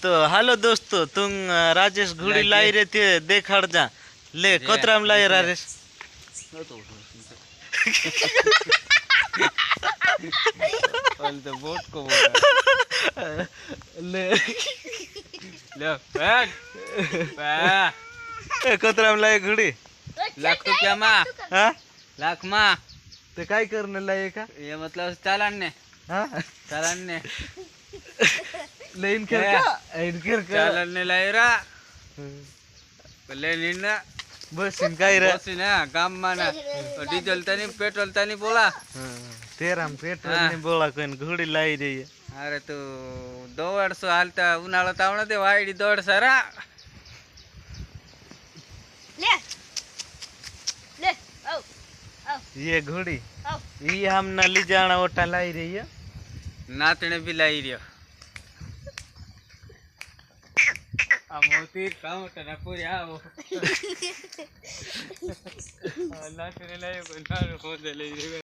तो हेलो दोस्तों, तुम राजेश घोड़ी लाई रहे थे, देखाड़ जा ले कोतराम लाई राजेश। तो बोट को बोला ले ले बैग कोतराम लाई घोड़ी लाख रुपया मा हाँ लाख मा तो काय करने लाये का ये मतलब चालान ने ले इनकर का चालान ने लायरा ले निना बस इनका रे बस ना काम माना डीजल तनी पेट्रोल तनी बोला तेरा पेट्रोल नहीं बोला कोई घोड़ी लाई रही है। अरे तू 200 हालता उन्हाळा तावणा ते वाईडी 200 रा ले ले आओ आओ ये घोड़ी आओ ये हम नली जाना ओटा लाई रही है। नातने भी लाई रियो आ मोती काम तना पूरी आओ नातने लाई को ना हो दे ले